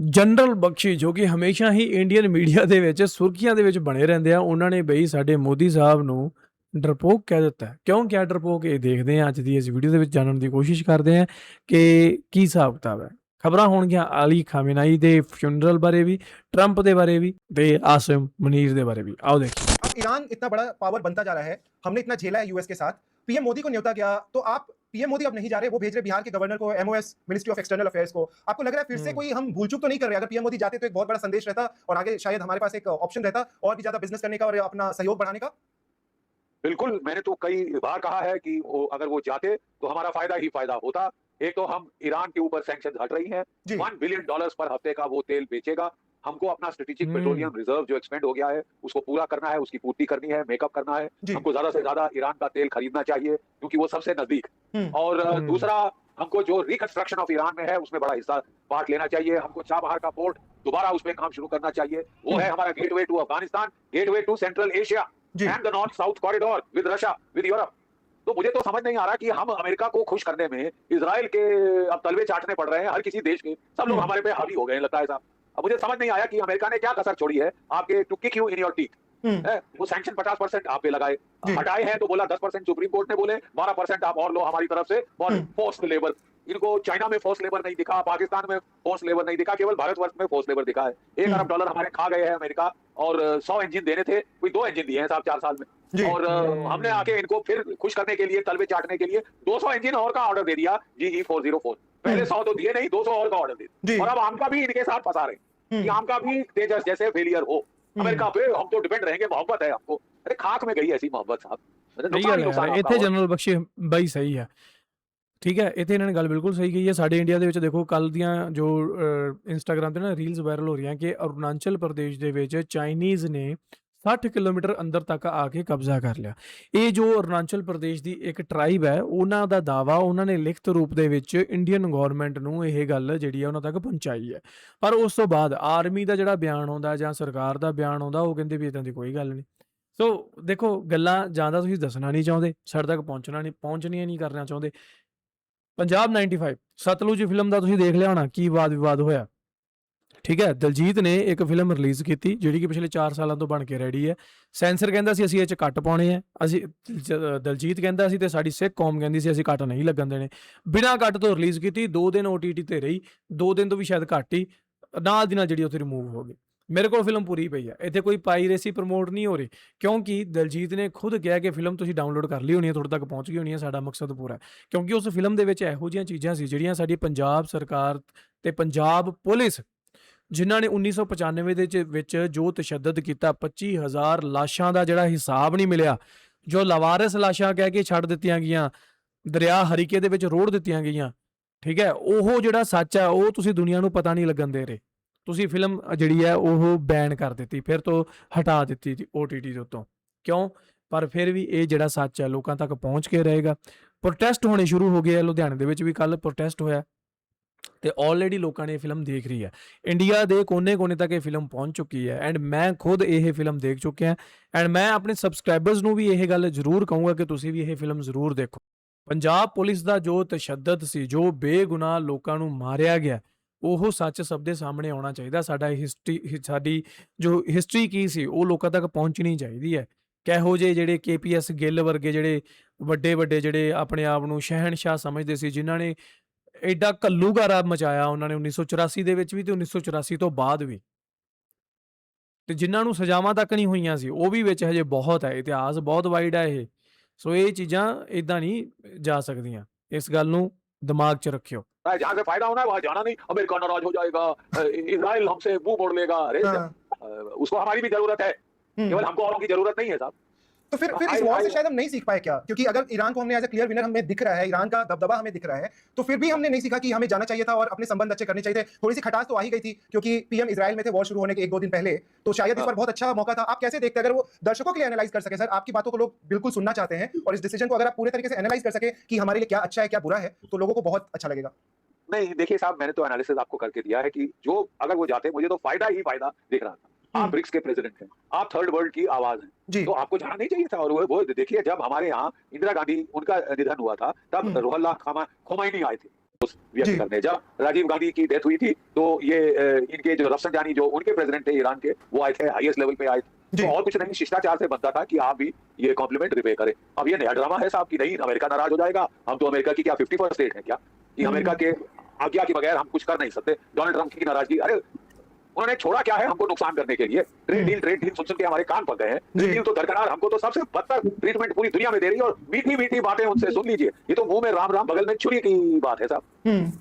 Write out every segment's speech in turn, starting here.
General ਬਖਸ਼ੀ ਜੋ ਕਿ ਹਮੇਸ਼ਾ ਹੀ ਇੰਡੀਅਨ ਮੀਡੀਆ ਦੇ ਵਿੱਚ ਸੁਰਖੀਆਂ ਦੇ ਵਿੱਚ ਬਣੇ ਰਹਿੰਦੇ ਆ, ਉਹਨਾਂ ਨੇ ਬਈ ਸਾਡੇ ਮੋਦੀ ਸਾਹਿਬ ਨੂੰ ਡਰਪੋਕ ਕਹਿ ਦਿੱਤਾ ਹੈ। ਕਿਉਂ ਕਿਹਾ ਡਰਪੋਕ? ਇਹ ਦੇਖਦੇ ਹਾਂ, ਅੱਜ ਦੀ ਇਸ ਵੀਡੀਓ ਦੇ ਵਿੱਚ ਜਾਣਨ ਦੀ ਕੋਸ਼ਿਸ਼ ਕਰਦੇ ਹਾਂ ਕਿ ਕੀ ਹਿਸਾਬ ਕਿਤਾਬ ਹੈ। ਖਬਰਾਂ ਹੋਣਗੀਆਂ ਅਲੀ ਖਾਮੇਨਾਈ ਦੇ ਫਿਊਨਰਲ ਬਾਰੇ ਵੀ, ਟਰੰਪ ਦੇ ਬਾਰੇ ਵੀ ਤੇ ਆਸਿਮ मुनीर ਦੇ बारे भी। आओ देखिए। अब ईरान इतना बड़ा पावर बनता जा रहा है, हमने इतना झेला है यूएस के साथ। पीएम मोदी को न्योता गया तो आप पीएम मोदी अब नहीं जा रहे, वो भेज रहे बिहार के गवर्नर को, MOS ministry of external affairs को। आपको लग रहा है फिर से कोई हम भूल चूक तो नहीं कर रहे? अगर पीएम मोदी जाते तो एक बहुत बड़ा संदेश रहता और आगे शायद हमारे पास एक ऑप्शन रहता और भी ज्यादा बिजनेस करने का और अपना सहयोग बढ़ाने का। बिल्कुल, मैंने तो कई बार कहा है कि अगर वो जाते तो हमारा फायदा ही फायदा होता। एक तो हम ईरान के ऊपर सैंक्शन हट रही हैं, $1 बिलियन पर हफ्ते का वो तेल बेचेगा। हमको अपना स्ट्रेटेजिक पेट्रोलियम रिजर्व जो एक्सपेंड हो गया है उसको पूरा करना है, उसकी पूर्ति करनी है, मेकअप करना है। हमको ज्यादा से ज्यादा ईरान का तेल खरीदना चाहिए क्योंकि वो सबसे नजदीक। और दूसरा, हमको जो रिकंस्ट्रक्शन ऑफ ईरान में है उसमें बड़ा हिस्सा पार्ट लेना चाहिए। हमको चाबहार का पोर्ट दोबारा उसमें काम शुरू करना चाहिए। वो है हमारा gateway to Afghanistan, gateway to Central Asia and the north south corridor with Russia, with Europe. तो मुझे तो समझ नहीं आ रहा कि हम अमेरिका को खुश करने में इजराइल के अब तलवे चाटने पड़ रहे हैं। हर किसी देश के सब लोग हमारे पे हावी हो गए हैं, लगता है साहब। अब मुझे समझ नहीं आया कि अमेरिका ने क्या कसर छोड़ी है आपके to kick you in your teeth. वो सैंक्शन 50% आप पे लगाए, हटाए हैं तो बोला 10%, सुप्रीम कोर्ट ने बोले 12% आप और लो हमारी तरफ से और फोर्स्ड लेबर। इनको चाइना में फोर्स लेबर नहीं दिखा, पाकिस्तान में फोर्स लेबर नहीं दिखा, केवल भारतवर्ष में फोर्स लेबर दिखा है। $1 अरब हमारे खा गए हैं अमेरिका और 100 इंजन देने थे, कोई 2 इंजन दिए हैं साहब 4 साल में। और हमने आके इनको फिर खुश करने के लिए, तलवे चाटने के लिए 200 इंजन और का ऑर्डर दे दिया, GE 404। पहले 100 तो दिए नहीं, 200 और का ऑर्डर दे। और अब आम का भी इनके साथ फंसा रहे कि आम का भी तेजस जैसे फेलियर हो। अमेरिका पे हम तो डिपेंड रहेंगे, मोहब्बत है हमको। अरे खाक में गई ऐसी मोहब्बत साहब। ਸਹੀ ਗੱਲ ਹੈ, ਇੱਥੇ ਜਨਰਲ ਬਖਸ਼ੀ ਬਾਈ ਸਹੀ ਹੈ। ਠੀਕ ਹੈ, ਇੱਥੇ ਇਹਨਾਂ ਨੇ ਗੱਲ ਬਿਲਕੁਲ ਸਹੀ ਕਹੀ ਹੈ। ਸਾਡੇ ਇੰਡੀਆ ਦੇ ਵਿੱਚ ਦੇਖੋ, ਕੱਲ ਦੀਆਂ ਜੋ ਇੰਸਟਾਗ੍ਰਾਮ ਤੇ ਨਾ ਰੀਲਸ ਵਾਇਰਲ ਹੋ ਰਹੀਆਂ ਕਿ ਅਰੁਣਾਚਲ ਪ੍ਰਦੇਸ਼ ਦੇ ਵਿੱਚ ਚਾਈਨੀਜ਼ ਨੇ 60 ਕਿਲੋਮੀਟਰ ਅੰਦਰ ਤੱਕ ਆ ਕੇ ਕਬਜ਼ਾ ਕਰ ਲਿਆ। ਇਹ ਜੋ ਅਰੁਣਾਚਲ ਪ੍ਰਦੇਸ਼ ਦੀ ਇੱਕ ਟਰਾਈਬ ਹੈ, ਉਹਨਾਂ ਦਾ ਦਾਵਾ ਉਹਨਾਂ ਨੇ ਲਿਖਤ ਰੂਪ ਦੇ ਵਿੱਚ ਇੰਡੀਅਨ ਗਵਰਨਮੈਂਟ ਨੂੰ ਇਹ ਗੱਲ ਜਿਹੜੀ ਹੈ ਉਹਨਾਂ ਤੱਕ ਪਹੁੰਚਾਈ ਹੈ। ਪਰ ਉਸ ਤੋਂ ਬਾਅਦ ਆਰਮੀ ਦਾ ਜਿਹੜਾ ਬਿਆਨ ਆਉਂਦਾ ਜਾਂ ਸਰਕਾਰ ਦਾ ਬਿਆਨ ਆਉਂਦਾ, ਉਹ ਕਹਿੰਦੇ ਵੀ ਇੱਦਾਂ ਦੀ ਕੋਈ ਗੱਲ ਨਹੀਂ। ਸੋ ਦੇਖੋ, ਗੱਲਾਂ ਜਾਂ ਤਾਂ ਤੁਸੀਂ ਦੱਸਣਾ ਨਹੀਂ ਚਾਹੁੰਦੇ, ਸਾਡੇ ਤੱਕ ਪਹੁੰਚਣੀਆਂ ਨਹੀਂ ਕਰਨਾ ਚਾਹੁੰਦੇ। ਪੰਜਾਬ 95 ਸਤਲੁਜ ਫਿਲਮ ਦਾ ਤੁਸੀਂ ਦੇਖ ਲਿਆ ਹੋਣਾ ਕੀ ਵਾਦ ਵਿਵਾਦ ਹੋਇਆ। ਠੀਕ ਹੈ, ਦਲਜੀਤ ਨੇ ਇੱਕ ਫਿਲਮ ਰਿਲੀਜ਼ ਕੀਤੀ ਜਿਹੜੀ ਕਿ ਪਿਛਲੇ 4 ਸਾਲਾਂ ਤੋਂ ਬਣ ਕੇ ਰੈਡੀ ਹੈ। ਸੈਂਸਰ ਕਹਿੰਦਾ ਸੀ ਅਸੀਂ ਇਹ 'ਚ ਕੱਟ ਪਾਉਣੇ ਆ, ਅਸੀਂ ਦਲਜੀਤ ਕਹਿੰਦਾ ਸੀ ਤੇ ਸਾਡੀ ਸਿੱਖ ਕੌਮ ਕਹਿੰਦੀ ਸੀ ਅਸੀਂ ਕੱਟ ਨਹੀਂ ਲੱਗਣ ਦੇਣੇ। ਬਿਨਾਂ ਕੱਟ ਤੋਂ ਰਿਲੀਜ਼ ਕੀਤੀ, 2 ਦਿਨ OTT ਤੇ ਰਹੀ, 2 ਦਿਨ ਤੋਂ ਵੀ ਸ਼ਾਇਦ ਘੱਟ ਹੀ, ਨਾਲ ਦੀ ਨਾਲ ਜਿਹੜੀ ਉੱਥੇ ਰਿਮੂਵ ਹੋ ਗਈ। ਮੇਰੇ ਕੋਲ ਫਿਲਮ ਪੂਰੀ ਪਈ ਹੈ, ਇੱਥੇ ਕੋਈ ਪਾਇਰੇਸੀ ਪ੍ਰਮੋਟ ਨਹੀਂ ਹੋ ਰਹੀ ਕਿਉਂਕਿ ਦਲਜੀਤ ਨੇ ਖੁਦ ਕਿਹਾ ਕਿ ਫਿਲਮ ਤੁਸੀਂ ਡਾਊਨਲੋਡ ਕਰ ਲਈ ਹੋਣੀ ਹੈ, ਤੁਹਾਡੇ ਤੱਕ ਪਹੁੰਚ ਗਈ ਹੋਣੀ ਹੈ, ਸਾਡਾ ਮਕਸਦ ਪੂਰਾ। ਕਿਉਂਕਿ ਉਸ ਫਿਲਮ ਦੇ ਵਿੱਚ ਇਹੋ ਜਿਹੀਆਂ ਚੀਜ਼ਾਂ ਸੀ ਜਿਹੜੀਆਂ ਸਾਡੀ ਪੰਜਾਬ ਸਰਕਾਰ ਤੇ ਪੰਜਾਬ ਪੁਲਿਸ, ਜਿਨ੍ਹਾਂ ਨੇ 1995 ਦੇ ਵਿੱਚ ਜੋ ਤਸ਼ੱਦਦ ਕੀਤਾ, 25,000 ਲਾਸ਼ਾਂ ਦਾ ਜਿਹੜਾ ਹਿਸਾਬ ਨਹੀਂ ਮਿਲਿਆ, ਜੋ ਲਾਵਾਰਿਸ ਲਾਸ਼ਾਂ ਕਹਿ ਕੇ ਛੱਡ ਦਿੱਤੀਆਂ ਗਈਆਂ, ਦਰਿਆ ਹਰੀਕੇ ਦੇ ਵਿੱਚ ਰੋੜ ਦਿੱਤੀਆਂ ਗਈਆਂ। ਠੀਕ ਹੈ, ਉਹ ਜਿਹੜਾ ਸੱਚ ਹੈ ਉਹ ਤੁਸੀਂ ਦੁਨੀਆ ਨੂੰ ਪਤਾ ਨਹੀਂ ਲੱਗਣ ਦੇ ਰਹੇ। ਤੁਸੀਂ ਫਿਲਮ ਜਿਹੜੀ ਹੈ ਉਹ ਬੈਨ ਕਰ ਦਿੱਤੀ, ਫਿਰ ਤੋਂ ਹਟਾ ਦਿੱਤੀ OTT ਦੇ ਉੱਤੋਂ। ਕਿਉਂ? ਪਰ ਫਿਰ ਵੀ ਇਹ ਜਿਹੜਾ ਸੱਚ ਹੈ ਲੋਕਾਂ ਤੱਕ ਪਹੁੰਚ ਕੇ ਰਹੇਗਾ। ਪ੍ਰੋਟੈਸਟ ਹੋਣੇ ਸ਼ੁਰੂ ਹੋ ਗਏ ਆ, ਲੁਧਿਆਣੇ ਦੇ ਵਿੱਚ ਵੀ ਕੱਲ ਪ੍ਰੋਟੈਸਟ ਹੋਇਆ ਤੇ ਆਲਰੇਡੀ ਲੋਕਾਂ ਨੇ ਇਹ ਫਿਲਮ ਦੇਖ ਰਹੀ ਹੈ। ਇੰਡੀਆ ਦੇ ਕੋਨੇ-ਕੋਨੇ ਤੱਕ ਇਹ ਫਿਲਮ ਪਹੁੰਚ ਚੁੱਕੀ ਹੈ ਐਂਡ ਮੈਂ ਖੁਦ ਇਹ ਫਿਲਮ ਦੇਖ ਚੁੱਕਿਆ ਐਂਡ ਮੈਂ ਆਪਣੇ ਸਬਸਕ੍ਰਾਈਬਰਸ ਨੂੰ ਵੀ ਇਹ ਗੱਲ ਜ਼ਰੂਰ ਕਹੂੰਗਾ ਕਿ ਤੁਸੀਂ ਵੀ ਇਹ ਫਿਲਮ ਜ਼ਰੂਰ ਦੇਖੋ। ਪੰਜਾਬ ਪੁਲਿਸ ਦਾ ਜੋ ਤਸ਼ੱਦਦ ਸੀ, ਜੋ ਬੇਗੁਨਾਹ ਲੋਕਾਂ ਨੂੰ ਮਾਰਿਆ ਗਿਆ, ਉਹ ਸੱਚ ਸਭ ਦੇ ਸਾਹਮਣੇ ਆਉਣਾ ਚਾਹੀਦਾ। ਸਾਡੀ ਜੋ ਹਿਸਟਰੀ ਕੀ ਸੀ ਉਹ ਲੋਕਾਂ ਤੱਕ ਪਹੁੰਚਣੀ ਚਾਹੀਦੀ ਹੈ। ਕਿਹੋ ਜਿਹੇ ਜਿਹੜੇ KPS ਗਿੱਲ ਵਰਗੇ ਜਿਹੜੇ ਵੱਡੇ ਜਿਹੜੇ ਆਪਣੇ ਆਪ ਨੂੰ ਸ਼ਹਿਨਸ਼ਾਹ ਸਮਝਦੇ ਸੀ, ਜਿਨ੍ਹਾਂ ਨੇ ਐਡਾ ਘੱਲੂਘਾਰਾ ਮਚਾਇਆ ਉਹਨਾਂ ਨੇ 1984 ਦੇ ਵਿੱਚ ਵੀ ਤੇ 1984 ਤੋਂ ਬਾਅਦ ਵੀ, ਤੇ ਜਿਨ੍ਹਾਂ ਨੂੰ ਸਜ਼ਾਵਾਂ ਤੱਕ ਨਹੀਂ ਹੋਈਆਂ ਸੀ, ਉਹ ਵੀ ਵਿੱਚ ਹਜੇ ਬਹੁਤ ਹੈ। ਇਤਿਹਾਸ ਬਹੁਤ ਵਾਈਡ ਹੈ ਇਹ। ਸੋ ਇਹ ਚੀਜ਼ਾਂ ਇੱਦਾਂ ਨਹੀਂ ਜਾ ਸਕਦੀਆਂ, ਇਸ ਗੱਲ ਨੂੰ दिमाग च रखियो। जहाँ से फायदा होना है वहां जाना नहीं, अमेरिका नाराज हो जाएगा, इजराइल हमसे मुंह मोड़ लेगा। अरे उसको हमारी भी जरूरत है, केवल हमको औरों की जरूरत नहीं है साहब। तो फिर इस वॉर से शायद हम नहीं सीख पाए क्या? क्योंकि अगर ईरान को हमने एज ए क्लियर विनर हमें दिख रहा है, ईरान का दबदबा हमें दिख रहा है, तो फिर भी हमने नहीं सीखा कि हमें जाना चाहिए था और अपने संबंध अच्छे करने चाहिए थे। थोड़ी सी खटास तो आ ही गई थी क्योंकि पीएम इजराइल में थे वॉर शुरू होने के 1-2 दिन पहले, तो शायद इस बार बहुत अच्छा मौका था। आप कैसे देखते हैं, अगर वो दर्शकों के लिए एनालाइज कर सके? सर, आपकी बातों को लोग बिल्कुल सुनना चाहते हैं और इस डिसीजन को अगर आप पूरे तरीके से एनालाइज कर सके कि हमारे लिए क्या अच्छा है क्या बुरा है, तो लोगों को बहुत अच्छा लगेगा। नहीं देखिए साहब, मैंने तो एनालिसिस आपको करके दिया है कि जो अगर वो जाते, मुझे तो फायदा ही फायदा दिख रहा था। आप ब्रिक्स के प्रेसिडेंट हैं, आप थर्ड वर्ल्ड की आवाज हैं, तो आपको जाना नहीं चाहिए था। और वो देखिए, जब हमारे यहाँ इंदिरा गांधी उनका निधन हुआ था, तब रुहुल्लाह खोमैनी आए थे। व्यक्त करने। जब राजीव गांधी की डेथ हुई थी तो ये इनके जो रफसंजानी जो उनके प्रेसिडेंट थे ईरान के, वो आए थे, हाईएस्ट लेवल पे आए थे। तो और कुछ नहीं, शिष्टाचार से बनता था कि आप भी ये कॉम्प्लीमेंट रिपे करें। अब ये नया ड्रामा है साहब कि नहीं अमेरिका नाराज हो जाएगा, हम तो अमेरिका की क्या 51st स्टेट है क्या कि अमेरिका के आज्ञा के बगैर हम कुछ कर नहीं सकते। डोनाल्ड ट्रंप की नाराजगी, अरे उन्होंने छोड़ा क्या है हमको नुकसान करने के लिए? ट्रेड डील सुन के हमारे कान पक गए हैं। ट्रेड डील तो दरकरार, हमको तो सबसे बदतर ट्रीटमेंट पूरी दुनिया में दे रही है और मीठी मीठी बातें उनसे सुन लीजिए। ये तो मुंह में राम राम बगल में छुरी की बात है साहब,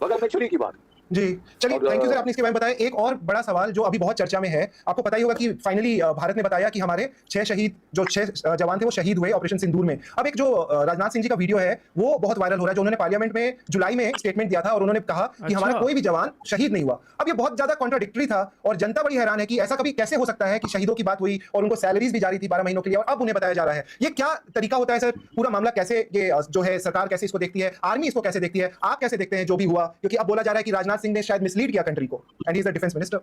बगल में छुरी की बात। जी चलिए, थैंक यू सर, आपने इसके बारे में बताया। एक और बड़ा सवाल जो अभी बहुत चर्चा में है, आपको पता ही होगा कि फाइनली भारत ने बताया कि हमारे 6 जवान थे वो शहीद हुए ऑपरेशन सिंदूर में। अब एक जो राजनाथ सिंह जी का वीडियो है वो बहुत वायरल हो रहा है, जो उन्होंने पार्लियामेंट में जुलाई में स्टेटमेंट दिया था और उन्होंने कहा कि हमारा कोई भी जवान शहीद नहीं हुआ। अब ये बहुत ज्यादा कॉन्ट्राडिक्टरी था और जनता बड़ी हैरान है कि ऐसा कभी कैसे हो सकता है कि शहीदों की बात हुई और उनको सैलरीज भी जारी थी 12 महीनों के लिए और अब उन्हें बताया जा रहा है। ये क्या तरीका होता है सर? पूरा मामला कैसे ये जो है सरकार कैसे इसको देखती है, आर्मी इसको कैसे देखती है, आप कैसे देखते हैं जो भी हुआ? क्योंकि अब बोला जा रहा है कि राजनाथ सिंह ने शायद मिसलीड कंट्री को, and he is the defence minister.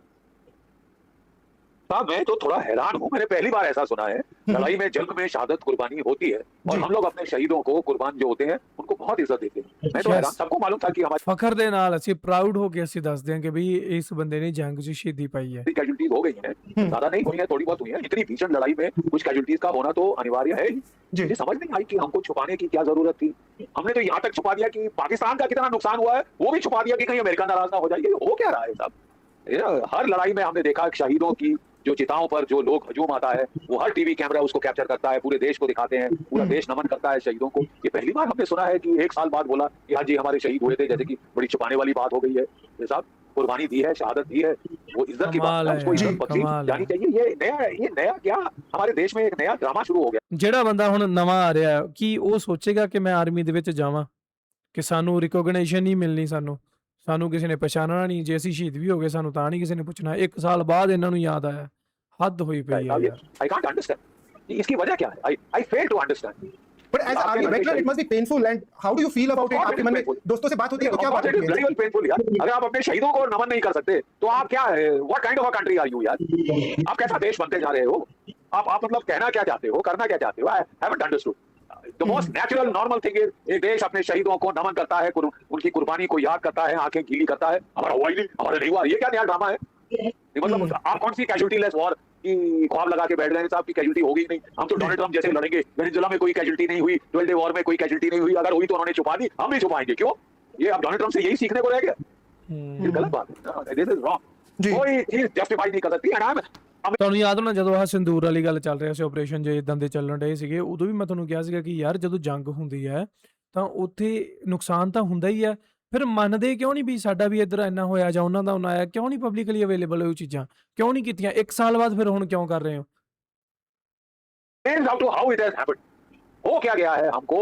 साहब मैं तो थोड़ा हैरान हूं, मैंने पहली बार ऐसा सुना है। लड़ाई में, जंग में शहादत कुर्बानी होती है और हम लोग अपने शहीदों को, कुर्बान जो होते हैं उनको बहुत इज्जत देते हैं। मैं तो हैरान, सबको मालूम था कि हमारे ਫਖਰ ਦੇ ਨਾਲ ਅਸੀਂ ਪ੍ਰਾਊਡ ਹੋ ਕੇ ਅਸੀਂ ਦੱਸਦੇ ਹਾਂ ਕਿ ਵੀ ਇਸ ਬੰਦੇ ਨੇ ਜੰਗ 'ਚ ਸ਼ਹੀਦੀ ਪਾਈ ਹੈ। कैजुअलिटीज हो गई हैं, ज्यादा नहीं हुई है, थोड़ी बहुत हुई है। इतनी भीषण लड़ाई में कुछ कैजुअलिटीज का होना तो अनिवार्य है। मुझे समझ नहीं आई कि हमको छुपाने की क्या जरूरत थी। हमने तो यहाँ तक छुपा दिया कि पाकिस्तान का कितना नुकसान हुआ है वो भी छुपा दिया कि कहीं अमेरिका नाराज ना हो जाए। ये हो क्या रहा है साहब? हर लड़ाई में हमने देखा शहीदों की जो चिताओं पर जो लोग हजूम आता है वो हर टीवी कैमरा उसको कैप्चर करता है, पूरे देश को दिखाते हैं, पूरा देश नमन करता है शहीदों को। ये पहली बार हमने सुना है कि 1 साल बाद बोला कि हाँ जी हमारे शहीद हुए थे, जैसे कि बड़ी छुपाने वाली बात हो गई है। ये साहब कुर्बानी दी है, शहादत दी है, वो इज्जत की बात है, उसको इज्जत बख्शी जानी चाहिए। ये नया क्या हमारे देश में एक नया ड्रामा शुरू हो गया। ਜਿਹੜਾ ਬੰਦਾ ਹੁਣ ਨਵਾਂ ਆ ਰਿਹਾ ਕੀ ਉਹ ਸੋਚੇਗਾ ਕਿ ਮੈਂ ਆਰਮੀ ਦੇ ਵਿੱਚ ਜਾਵਾਂ ਕਿ ਸਾਨੂੰ ਰਿਕੋਗਨੀਸ਼ਨ ਨਹੀਂ ਮਿਲਣੀ, ਸਾਨੂੰ ਕਿਸੇ ਨੇ ਪਛਾਣਨਾ ਨਹੀਂ, ਜੇ ਅਸੀਂ ਸ਼ਹੀਦ ਵੀ ਹੋ ਗਏ ਸਾਨੂੰ ਤਾਂ ਨਹੀਂ ਕਿਸੇ ਨੇ ਪੁੱਛਣਾ। 1 ਸਾਲ ਬਾਅਦ ਇਹਨਾਂ ਨੂੰ ਯਾਦ ਆਇਆ, हद हुई पई है यार। I can't understand इसकी वजह क्या है? I fail to understand। But as army veteran, it must be painful. And how do you feel about it? आपके मन में दोस्तों से बात होती है तो क्या बात होती है? Very well painful यार। अगर आप अपने शहीदों को नमन नहीं कर सकते तो आप क्या है? What kind of a country are you यार? आप कैसा देश बनते जा रहे हो? आप मतलब कहना क्या चाहते हो, करना क्या चाहते हो? I haven't understood। The most natural normal thing is एक देश अपने शहीदों को नमन करता है, उनकी कुर्बानी को याद करता है, आंखें गीली करता है। हमारा हुआ ही नहीं, हमारा नहीं हुआ, ये क्या नया ड्रामा है? मतलब आप कौन सी कैजुअलिटी लेस वॉर की ख्वाब लगा के बैठ गए हैं साहब की कैजुअलिटी होगी नहीं। हम तो डोनाल्ड ट्रंप जैसे लड़ेंगे, वेनेजुएला में कोई कैजुअलिटी नहीं हुई, 12 डे वॉर में कोई कैजुअलिटी नहीं हुई, अगर हुई तो उन्होंने छुपा दी, हम भी छुपाएंगे। क्यों? ये अब डोनाल्ड ट्रंप से यही सीखने को रह गया। ये गलत बात है, दिस इज रॉन्ग। कोई चीज जस्टिफाई नहीं कर सकती। एंड आई एम ਤੁਹਾਨੂੰ ਯਾਦ ਹੋਣਾ ਜਦੋਂ ਆਹ ਸਿੰਦੂਰ ਵਾਲੀ ਗੱਲ ਚੱਲ ਰਿਹਾ ਸੀ, ਆਪਰੇਸ਼ਨ ਜੇ ਇਦਾਂ ਦੇ ਚੱਲਣ ਡਏ ਸੀਗੇ, ਉਦੋਂ ਵੀ ਮੈਂ ਤੁਹਾਨੂੰ ਕਿਹਾ ਸੀਗਾ ਕਿ ਯਾਰ ਜਦੋਂ ਜੰਗ ਹੁੰਦੀ ਹੈ ਤਾਂ ਉੱਥੇ ਨੁਕਸਾਨ ਤਾਂ ਹੁੰਦਾ ਹੀ ਹੈ, ਫਿਰ ਮੰਨਦੇ ਕਿਉਂ ਨਹੀਂ ਵੀ ਸਾਡਾ ਵੀ ਇੱਧਰ ਇੰਨਾ ਹੋਇਆ ਜਾਂ ਉਹਨਾਂ ਦਾ ਉਹਨਾਂ ਆਇਆ? ਕਿਉਂ ਨਹੀਂ ਪਬਲਿਕਲੀ ਅਵੇਲੇਬਲ ਉਹ ਚੀਜ਼ਾਂ ਕਿਉਂ ਨਹੀਂ ਕੀਤੀਆਂ? 1 ਸਾਲ ਬਾਅਦ ਫਿਰ ਹੁਣ ਕਿਉਂ ਕਰ ਰਹੇ ਹੋ? How it has happened. हो क्या गया है हमको?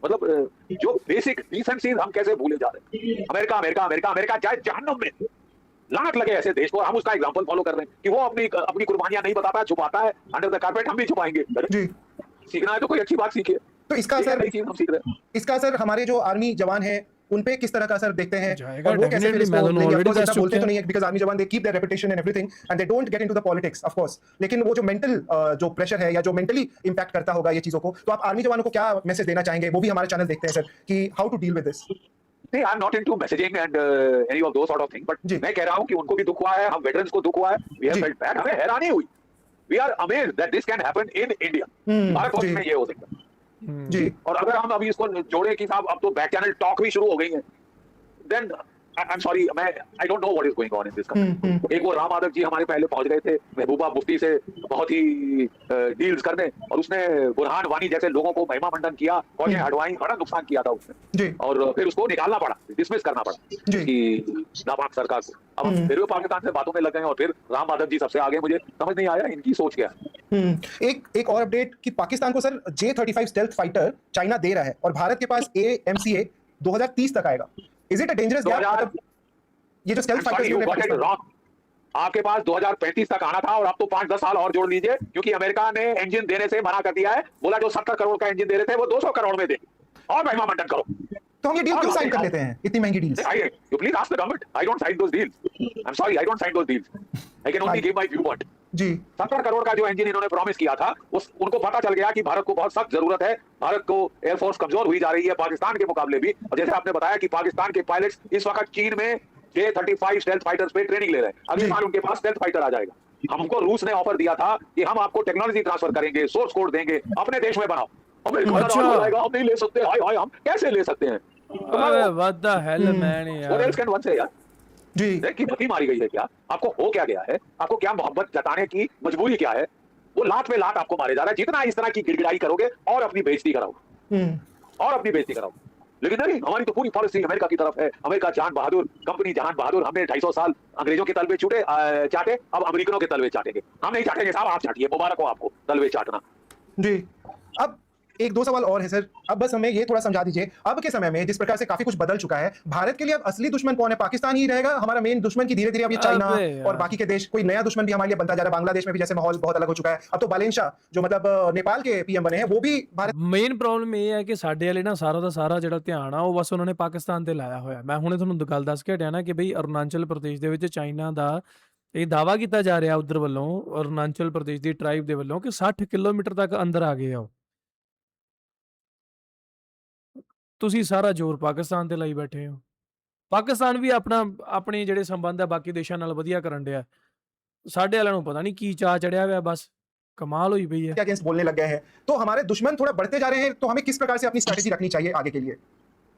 मतलब जो बेसिक डिसेंसीज हम कैसे भूले जा रहे हैं? अमेरिका अमेरिका अमेरिका अमेरिका जाए जहन्नुम में, लानत लगे ऐसे देश को। हम उसका एग्जांपल फॉलो कर रहे हैं कि वो अपनी कुर्बानियां नहीं बताता है, छुपाता है अंडर द कारपेट। हम भी छुपाएंगे जी। सीखना है तो कोई अच्छी बात सीखिए। तो इसका असर हम सीख रहे हैं, इसका असर हमारे जो आर्मी जवान हैं उन पे किस तरह का असर देखते हैं? और वो कैसे फिर इसको बोलते तो नहीं है बिकॉज़ आर्मी जवान they keep their reputation and everything and they don't get into the politics of course. लेकिन वो जो मेंटल जो प्रेशर है या जो मेंटली इंपैक्ट करता होगा ये चीजों को, तो आप आर्मी जवानों को क्या मैसेज देना चाहेंगे? वो भी हमारे चैनल देखते हैं सर कि how to deal with this. नहीं, I am not into messaging and any of those sort of thing, but मैं कह रहा हूं कि उनको भी दुख हुआ है, हम वेटरन्स को दुख हुआ है, वी हैव फेल्ट बैड, हमें हैरानी हुई, we are amazed that this can happen in India. हमारे पक्ष में ये हो सकता है जी। और अगर हम अभी इसको जोड़े कि साहब अब तो बैक चैनल टॉक भी शुरू हो गई है, then I am sorry, I don't know what is going on in this country. एक वो राम माधव जी हमारे पहले पहुंच गए थे महबूबा मुफ्ती से बहुत ही डील्स करने, और उसने बुरहान वानी जैसे लोगों को महिमा मंडन किया, फौजें हटवाई, बड़ा नुकसान किया था उसने, और फिर उसको निकालना पड़ा, डिसमिस करना पड़ा कि नापाक सरकार को। अब फिर वो पाकिस्तान से बातों में लग गए और फिर राम माधव जी सबसे आगे। मुझे समझ नहीं आया इनकी सोच क्या है। एक और अपडेट कि पाकिस्तान को sir J-35 stealth fighter China दे रहा है और भारत के पास AMCA 2030 तक आएगा। Is it a dangerous gap? ये जो स्टेल्थ फाइटर आपके पास 2035 तक आना था और अब तो 5-10 साल और जोड़ लीजिए, क्योंकि अमेरिका ने इंजन देने से मना कर दिया है। बोला जो 70 करोड़ का इंजन दे रहे थे वो 200 करोड़ में दे, और महिमा मंडन करो। तो हम ये डील क्यों साइन कर लेते हैं, इतनी महंगी deals? You please ask the government. I don't sign those deals. I'm sorry, I don't sign those deals. I can only give my viewpoint. जी 70 करोड़ का जो इंजन इन्होंने प्रॉमिस किया था, उस उनको पता चल गया कि भारत को बहुत सख्त जरूरत है। भारत को एयरफोर्स कमजोर हुई जा रही है पाकिस्तान के मुकाबले भी। और जैसे आपने बताया कि पाकिस्तान के पायलट्स इस वक्त चीन में J-35 स्टेल्थ फाइटर्स पे ट्रेनिंग ले रहे हैं। अगले साल उनके पास स्टेल्थ फाइटर आ जाएगा। हमको रूस ने ऑफर दिया था कि हम आपको टेक्नोलॉजी ट्रांसफर करेंगे, सोर्स कोड देंगे, अपने देश में बनाओ। अमेरिका नाराज हो जाएगा, हम नहीं ले सकते। हाय हाय, हम कैसे ले सकते हैं? अरे what the hell man What यार। else can one say यार? जी कि भती मारी गई है क्या? आपको हो क्या गया है? आपको क्या मोहब्बत जताने की मजबूरी क्या है? वो लात पे लात आपको मारे जा रहा है। जितना इस तरह की गिड़गिड़ाई करोगे और अपनी बेइज्जती कराओगे, और अपनी बेइज्जती कराओगे। लेकिन नहीं, हमारी तो पूरी पॉलिसी अमेरिका की तरफ है। अमेरिका जान बहादुर, कंपनी जहान बहादुर। हमने 250 साल अंग्रेजों के तलवे चाटे, अब अमेरिकनों के तलवे चाटेंगे। हम नहीं चाटेंगे साहब, आप चाटिए। मुबारक हो आपको तलवे चाटना। जी अब एक दो सवाल और है सर। अब बस हमें ये थोड़ा समझा दीजिए, अब के समय में जिस प्रकार से काफी कुछ बदल चुका है, भारत के लिए अब असली दुश्मन कौन है? पाकिस्तान ही रहेगा हमारा मेन दुश्मन की धीरे धीरे अब ये चाइना अबे यार। और बाकी के देश, कोई नया दुश्मन भी हमारे लिए बनता जा रहा है? बांग्लादेश में भी जैसे माहौल बहुत अलग हो चुका है। अब तो बालेंशाह जो मतलब नेपाल के पीएम बने हैं, वो भी भारत ਮੇਨ ਪ੍ਰੋਬਲਮ ਇਹ ਹੈ ਕਿ ਸਾਡੇ ਵਾਲੇ ਨਾ ਸਾਰਾ ਦਾ ਸਾਰਾ ਜਿਹੜਾ ਧਿਆਨ ਆ ਉਹ ਬਸ ਉਹਨਾਂ ਨੇ ਪਾਕਿਸਤਾਨ ਤੇ ਲਾਇਆ ਹੋਇਆ। ਮੈਂ ਹੁਣੇ ਤੁਹਾਨੂੰ ਗੱਲ ਦੱਸ ਕੇ ਹਟਿਆ ਨਾ ਕਿ ਬਈ ਅਰੁਣਾਚਲ ਪ੍ਰਦੇਸ਼ ਦੇ ਵਿੱਚ ਚਾਈਨਾ ਦਾ ਇਹ ਦਾਵਾ ਕੀਤਾ ਜਾ ਰਿਹਾ ਉਧਰ ਵੱਲੋਂ, ਅਰੁਣਾਚਲ ਪ੍ਰਦੇਸ਼ ਦੀ ਟ੍ਰਾਈਬ ਦੇ ਵੱਲੋਂ ਕਿ 60 ਕਿਲੋਮੀਟਰ ਤੱਕ ਅੰਦਰ ਆ ਗਏ ਆ ਉਹ। ਤੁਸੀਂ ਸਾਰਾ ਜ਼ੋਰ ਪਾਕਿਸਤਾਨ ਤੇ ਲਾਈ ਬੈਠੇ ਹੋ। ਪਾਕਿਸਤਾਨ ਵੀ ਆਪਣੇ ਜਿਹੜੇ ਸੰਬੰਧ ਆ ਬਾਕੀ ਦੇਸ਼ਾਂ ਨਾਲ ਵਧੀਆ ਕਰਨ ਡਿਆ। ਸਾਡੇ ਵਾਲਿਆਂ ਨੂੰ ਪਤਾ ਨਹੀਂ ਕੀ ਚਾਅ ਚੜਿਆ ਹੋਇਆ, ਬਸ ਕਮਾਲ ਹੋਈ ਪਈ ਹੈ। के अगेंस्ट बोलने लग गए हैं, तो हमारे दुश्मन थोड़ा बढ़ते जा रहे हैं। तो हमें किस प्रकार से अपनी स्ट्रैटेजी रखनी चाहिए आगे के लिए?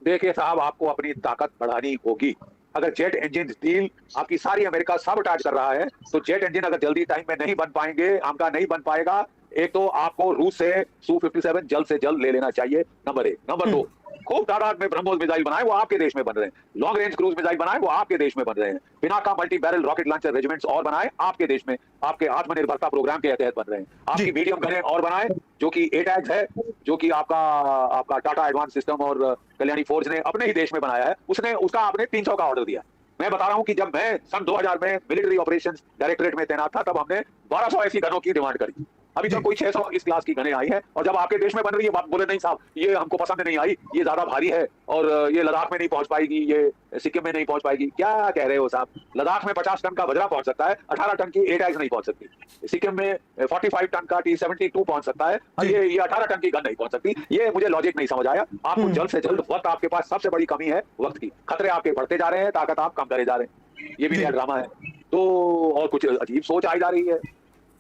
देखिए साहब, आपको अपनी ताकत बढ़ानी होगी। अगर जेट इंजन डील आपकी सारी अमेरिका साबोटाज कर रहा है, तो जेट इंजन अगर जल्दी टाइम में नहीं बन पाएंगे, हमका नहीं बन पाएगा। एक तो आपको रूस से Su-57 जल्द से जल्द ले लेना चाहिए, नंबर 1। नंबर 2, खूब तादाद में ब्रह्मोस मिसाइल बनाए, वो आपके देश में बन रहे हैं। लॉन्ग रेंज क्रूज मिसाइल बनाए, वो आपके देश में बन रहे हैं। Pinaka multi barrel rocket launcher regiments और बनाए, आपके देश में, आपके आत्मनिर्भरता प्रोग्राम के तहत बन रहे हैं। आपकी मीडियम गनें और बनाए, जो कि एटैग्स है, जो कि आपका टाटा एडवांस सिस्टम और कल्याणी फोर्स ने अपने ही देश में बनाया है। उसका आपने 300 का ऑर्डर दिया। मैं बता रहा हूं कि जब मैं सन 2000 में मिलिट्री ऑपरेशंस डायरेक्टरेट में तैनात था, तब हमने 1200 ऐसी गनों की डिमांड करी। अभी तक कोई 600 इस क्लास की गनें आई है। और जब आपके देश में बन रही है, बोले नहीं साहब ये हमको पसंद नहीं आई, ये ज्यादा भारी है और ये लद्दाख में नहीं पहुंच पाएगी, ये सिक्किम में नहीं पहुंच पाएगी। क्या कह रहे हो साहब? लद्दाख में 50 टन का वज्रा पहुंच सकता है, 18 टन की एटैग्स नहीं पहुंच सकती। सिक्किम में 45 टन का T-72 पहुंच सकता है, और ये 18 टन की गन नहीं पहुंच सकती। ये मुझे लॉजिक नहीं समझ आया। आपको जल्द से जल्द, वक्त आपके पास सबसे बड़ी कमी है वक्त की। खतरे आपके बढ़ते जा रहे हैं, ताकत आप कम करे जा रहे हैं। ये भी नया ड्रामा है। तो और कुछ अजीब सोच आई जा रही है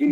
कि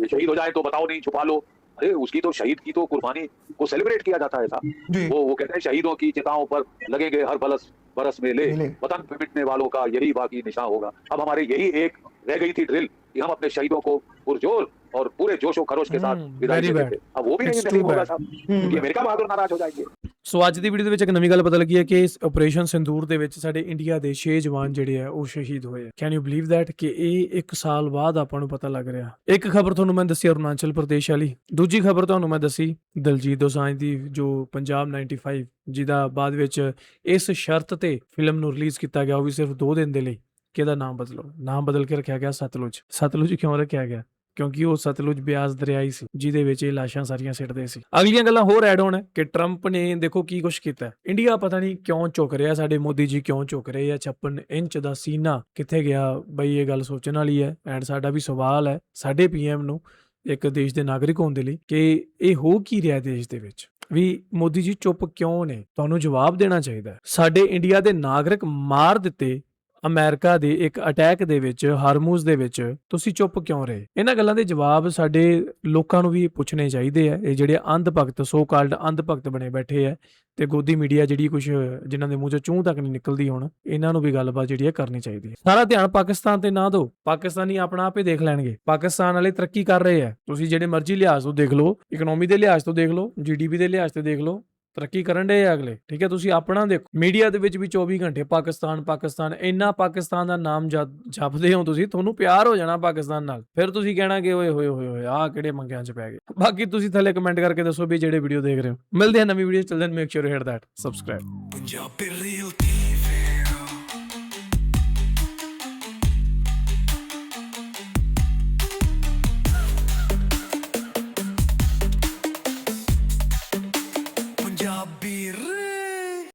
शहीद हो जाए तो बताओ नहीं, छुपा लो। अरे उसकी तो, शहीद की तो कुर्बानी को सेलिब्रेट किया जाता है साहब। वो कहते हैं शहीदों की चिताओं पर लगेंगे हर बरस में ले, वतन पे मिटने वालों का यही बाकी निशान होगा। अब हमारे यही एक रह गई थी ड्रिल कि हम अपने शहीदों को पुरजोर और पूरे जोशो खरोश के साथ विदाई देते थे। अब वो भी नहीं होगा साहब, क्योंकि अमेरिका बहादुर नाराज हो जाएंगे। ਸੋ ਅੱਜ ਦੀ ਵੀਡੀਓ ਦੇ ਵਿੱਚ ਇੱਕ ਨਵੀਂ ਗੱਲ ਪਤਾ ਲੱਗੀ ਹੈ ਕਿ ਇਸ ਆਪਰੇਸ਼ਨ ਸਿੰਦੂਰ ਦੇ ਵਿੱਚ ਸਾਡੇ ਇੰਡੀਆ ਦੇ 6 ਜਵਾਨ ਜਿਹੜੇ ਆ ਉਹ ਸ਼ਹੀਦ ਹੋਏ ਆ। ਕੈਨ ਯੂ ਬਲੀਵ ਦੈਟ ਕਿ ਇਹ 1 ਸਾਲ ਬਾਅਦ ਆਪਾਂ ਨੂੰ ਪਤਾ ਲੱਗ ਰਿਹਾ। ਇੱਕ ਖਬਰ ਤੁਹਾਨੂੰ ਮੈਂ ਦੱਸੀ ਅਰੁਣਾਚਲ ਪ੍ਰਦੇਸ਼ ਵਾਲੀ, ਦੂਜੀ ਖਬਰ ਤੁਹਾਨੂੰ ਮੈਂ ਦੱਸੀ ਦਲਜੀਤ ਦੋਸਾਂਝ ਦੀ ਜੋ ਪੰਜਾਬ 95 ਜਿਹਦਾ ਬਾਅਦ ਵਿੱਚ ਇਸ ਸ਼ਰਤ ਤੇ ਫਿਲਮ ਨੂੰ ਰਿਲੀਜ਼ ਕੀਤਾ ਗਿਆ, ਉਹ ਵੀ ਸਿਰਫ 2 ਦਿਨ ਦੇ ਲਈ, ਕਿ ਇਹਦਾ ਨਾਮ ਬਦਲੋ। ਨਾਮ ਬਦਲ ਕੇ ਰੱਖਿਆ ਗਿਆ ਸਤਲੁਜ। ਸਤਲੁਜ ਕਿਉਂ ਰੱਖਿਆ ਗਿਆ? ਕਿਉਂਕਿ ਉਹ ਸਤਲੁਜ ਬਿਆਸ ਦਰਿਆ ਹੀ ਸੀ ਜਿਹਦੇ ਵਿੱਚ ਇਹ ਲਾਸ਼ਾਂ ਸਾਰੀਆਂ ਸਿੱਟਦੇ ਸੀ। ਅਗਲੀਆਂ ਗੱਲਾਂ ਹੋਰ ਐਡ ਹੋਣ ਕਿ ਟਰੰਪ ਨੇ ਦੇਖੋ ਕੀ ਕੁਛ ਕੀਤਾ। ਇੰਡੀਆ ਪਤਾ ਨਹੀਂ ਕਿਉਂ ਝੁਕ ਰਿਹਾ, ਸਾਡੇ ਮੋਦੀ ਜੀ ਕਿਉਂ ਝੁਕ ਰਹੇ ਆ। 56 ਇੰਚ ਦਾ ਸੀਨਾ ਕਿੱਥੇ ਗਿਆ ਬਈ? ਇਹ ਗੱਲ ਸੋਚਣ ਵਾਲੀ ਹੈ। ਐਂਡ ਸਾਡਾ ਵੀ ਸਵਾਲ ਹੈ ਸਾਡੇ ਪੀਐਮ ਨੂੰ, ਇੱਕ ਦੇਸ਼ ਦੇ ਨਾਗਰਿਕ ਹੋਣ ਦੇ ਲਈ, ਕਿ ਇਹ ਹੋ ਕੀ ਰਿਹਾ ਦੇਸ਼ ਦੇ ਵਿੱਚ ਵੀ ਮੋਦੀ ਜੀ ਚੁੱਪ ਕਿਉਂ ਨੇ? ਤੁਹਾਨੂੰ ਜਵਾਬ ਦੇਣਾ ਚਾਹੀਦਾ। ਸਾਡੇ ਇੰਡੀਆ ਦੇ ਨਾਗਰਿਕ ਮਾਰ ਦਿੱਤੇ ਅਮਰੀਕਾ ਦੇ ਇੱਕ ਅਟੈਕ ਦੇ ਵਿੱਚ, ਹਾਰਮੂਜ਼ ਦੇ ਵਿੱਚ, ਤੁਸੀਂ ਚੁੱਪ ਕਿਉਂ ਰਹੇ? ਇਹਨਾਂ ਗੱਲਾਂ ਦੇ ਜਵਾਬ ਸਾਡੇ ਲੋਕਾਂ ਨੂੰ ਵੀ ਪੁੱਛਣੇ ਚਾਹੀਦੇ ਆ। ਇਹ ਜਿਹੜੇ ਅੰਧ ਭਗਤ, ਸੋ ਕਾਲਡ ਅੰਧ ਭਗਤ ਬਣੇ ਬੈਠੇ ਆ, ਤੇ ਗੋਦੀ ਮੀਡੀਆ ਜਿਹੜੀ ਕੁਝ ਜਿਨ੍ਹਾਂ ਦੇ ਮੂੰਹ ਚੋਂ ਚੂੰ ਤੱਕ ਨਹੀਂ ਨਿਕਲਦੀ, ਹੁਣ ਇਹਨਾਂ ਨੂੰ ਵੀ ਗੱਲਬਾਤ ਜਿਹੜੀ ਹੈ ਕਰਨੀ ਚਾਹੀਦੀ ਹੈ। ਸਾਰਾ ਧਿਆਨ ਪਾਕਿਸਤਾਨ ਤੇ ਨਾ ਦਿਓ, ਪਾਕਿਸਤਾਨੀ ਆਪਣਾ ਆਪੇ ਦੇਖ ਲੈਣਗੇ। ਪਾਕਿਸਤਾਨ ਵਾਲੇ ਤਰੱਕੀ ਕਰ ਰਹੇ ਆ, ਤੁਸੀਂ ਜਿਹੜੇ ਮਰਜ਼ੀ ਲਿਹਾਜ਼ ਤੋਂ ਦੇਖ ਲਓ, ਇਕਨੋਮੀ ਦੇ ਲਿਹਾਜ਼ ਤੋਂ ਦੇਖ ਲਓ, GDP ਦੇ ਲਿਹਾਜ਼ ਤੋਂ ਦੇਖ ਲਓ, ਤਰੱਕੀ ਕਰਨ ਦੇ ਆ ਅਗਲੇ। ਠੀਕ ਹੈ, ਤੁਸੀਂ ਆਪਣਾ ਦੇਖੋ। ਮੀਡੀਆ ਦੇ ਵਿੱਚ ਵੀ 24 ਘੰਟੇ ਪਾਕਿਸਤਾਨ ਪਾਕਿਸਤਾਨ, ਇੰਨਾ ਪਾਕਿਸਤਾਨ ਦਾ ਨਾਮ ਜਪਦੇ ਹੋ ਤੁਸੀਂ, ਤੁਹਾਨੂੰ ਪਿਆਰ ਹੋ ਜਾਣਾ ਪਾਕਿਸਤਾਨ ਨਾਲ। ਫਿਰ ਤੁਸੀਂ ਕਹਿਣਾ ਕਿ ਓਏ ਹੋਏ ਹੋਏ ਹੋਏ ਆਹ ਕਿਹੜੇ ਮੰਗਿਆਂ 'ਚ ਪੈ ਗਏ। ਬਾਕੀ ਤੁਸੀਂ ਥੱਲੇ ਕਮੈਂਟ ਕਰਕੇ ਦੱਸੋ ਵੀ ਜਿਹੜੇ ਵੀਡੀਓ ਦੇਖ ਰਹੇ ਹੋ। ਮਿਲਦੇ ਆ ਨਵੀਂ ਵੀਡੀਓ, ਚਲਦੇ make sure hit that subscribe. Punjabi Realty